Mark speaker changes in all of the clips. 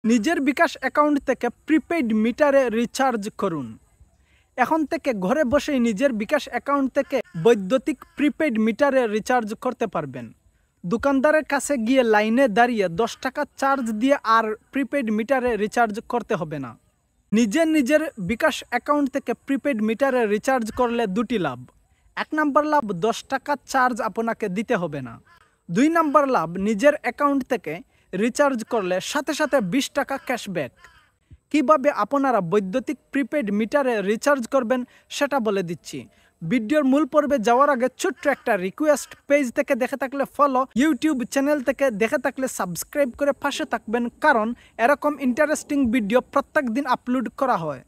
Speaker 1: নিজের বিকাশ অ্যাকাউন্ট থেকে প্রিপেইড মিটারে রিচার্জ করুন। এখন থেকে ঘরে বসেই নিজের বিকাশ অ্যাকাউন্ট থেকে বৈদ্যুতিক প্রিপেইড মিটারে রিচার্জ করতে পারবেন। দোকানদারের কাছে গিয়ে লাইনে দাঁড়িয়ে 10 টাকা চার্জ দিয়ে আর প্রিপেইড মিটারে রিচার্জ করতে হবে না। নিজের বিকাশ অ্যাকাউন্ট থেকে প্রিপেইড মিটারে রিচার্জ করলে দুটি লাভ। 1 নম্বর লাভ, 10 টাকা চার্জ আপনাকে দিতে হবে না। 2 নম্বর লাভ, নিজের অ্যাকাউন্ট থেকে রিচার্জ করলে সাথে সাথে 20 টাকা ক্যাশব্যাক। কিভাবে আপনারা বৈদ্যুতিক প্রিপেইড মিটারে রিচার্জ করবেন সেটা বলে দিচ্ছি। ভিডিওর মূল পর্বে যাওয়ার আগে ছোট্ট একটা রিকোয়েস্ট, পেজ থেকে দেখে থাকলে ফলো, ইউটিউব চ্যানেল থেকে দেখে থাকলে সাবস্ক্রাইব করে পাশে থাকবেন, কারণ এরকম ইন্টারেস্টিং ভিডিও প্রত্যেক দিন আপলোড করা হয়।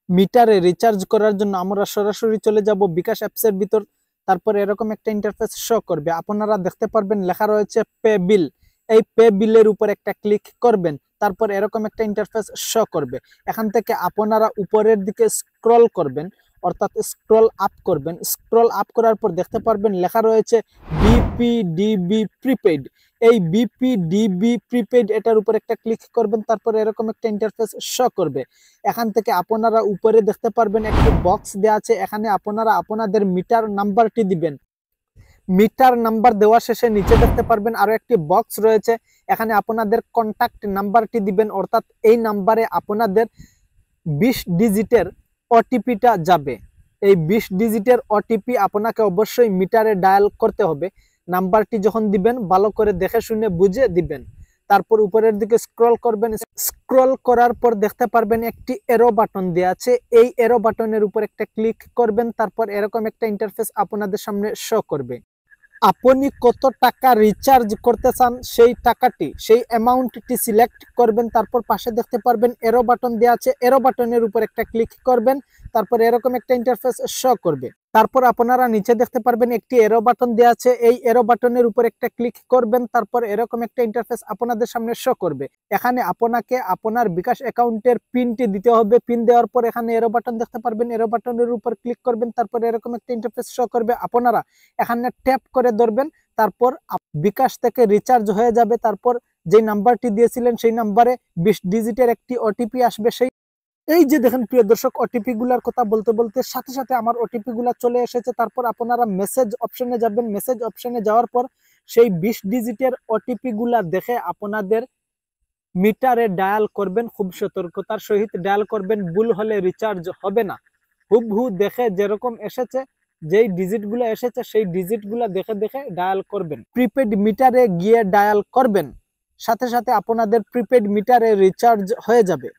Speaker 1: মিটারে রিচার্জ করার জন্য আমরা সরাসরি চলে যাব বিকাশ অ্যাপসের ভিতর। তারপর এরকম একটা ইন্টারফেস শো করবে, আপনারা দেখতে পারবেন লেখা রয়েছে পে বিল। এই পে বিলের উপর একটা ক্লিক করবেন, তারপর এরকম একটা ইন্টারফেস শো করবে। এখান থেকে আপনারা উপরের দিকে স্ক্রল করবেন, অর্থাৎ স্ক্রল আপ করবেন। স্ক্রল আপ করার পর দেখতে পারবেন লেখা রয়েছে বিপিডিবি প্রিপেইড। এই বিপিডিবি প্রিপেইড এটার উপর একটা ক্লিক করবেন, তারপর এরকম একটা ইন্টারফেস শো করবে। এখান থেকে আপনারা উপরে দেখতে পারবেন একটি বক্স দেওয়া আছে, এখানে আপনারা আপনাদের মিটার নাম্বারটি দিবেন। মিটার নাম্বার দেওয়া শেষে নিচে দেখতে পারবেন আরো একটি বক্স রয়েছে, এখানে আপনাদের কন্টাক্ট নাম্বারটি দিবেন, অর্থাৎ এই নাম্বারে আপনাদের 20 ডিজিটের ওটিপিটা যাবে। এই 20 ডিজিটের ওটিপি আপনাকে অবশ্যই মিটারে ডায়াল করতে হবে। নাম্বারটি যখন দিবেন ভালো করে দেখে শুনে বুঝে দিবেন। তারপর উপরের দিকে স্ক্রল করবেন। স্ক্রল করার পর দেখতে পারবেন একটি এরো বাটন দেওয়া আছে, এই এরো বাটনের উপর একটা ক্লিক করবেন, তারপর এরকম একটা ইন্টারফেস আপনাদের সামনে শো করবে। আপনি কত টাকা রিচার্জ করতে চান সেই টাকাটি, সেই অ্যামাউন্টটি সিলেক্ট করবেন, তারপর পাশে দেখতে পারবেন এরো বাটন দেওয়া আছে, এরো বাটনের উপর একটা ক্লিক করবেন, তারপর এরকম একটা ইন্টারফেস শো করবে। তারপর আপনারা নিচে দেখতে পারবেন একটি এরো বাটন দেওয়া আছে, এই এরো বাটনের উপর একটা ক্লিক করবেন, তারপর এরকম একটা ইন্টারফেস আপনাদের সামনে শো করবে। এখানে আপনাকে আপনার বিকাশ অ্যাকাউন্টের পিনটি দিতে হবে। পিন দেওয়ার পর এখানে এরো বাটন দেখতে পারবেন, এরো বাটনের উপর ক্লিক করবেন, তারপর এরকম একটা ইন্টারফেস শো করবে। আপনারা এখানে ট্যাপ করে ধরবেন, তারপর বিকাশ থেকে রিচার্জ হয়ে যাবে। তারপর যে নাম্বারটি দিয়েছিলেন সেই নাম্বারে 20 ডিজিটের একটি ওটিপি আসবে। এই যে দেখেন প্রিয় দর্শক, ওটিপি গুলার কথা বলতে বলতে সাথে সাথে আমার ওটিপি গুলা চলে এসেছে। তারপর আপনারা মেসেজ অপশনে যাবেন, মেসেজ অপশনে যাওয়ার পর সেই 20 ডিজিটের ওটিপি গুলা দেখে আপনাদের মিটারে ডায়াল করবেন। খুব সতর্কতার সহিত ডায়াল করবেন, ভুল হলে রিচার্জ হবে না। হুবহু দেখে যেরকম এসেছে, যেই ডিজিটগুলো এসেছে সেই ডিজিটগুলো দেখে দেখে ডায়াল করবেন। প্রিপেড মিটারে গিয়ে ডায়াল করবেন, সাথে সাথে আপনাদের প্রিপেড মিটারে রিচার্জ হয়ে যাবে।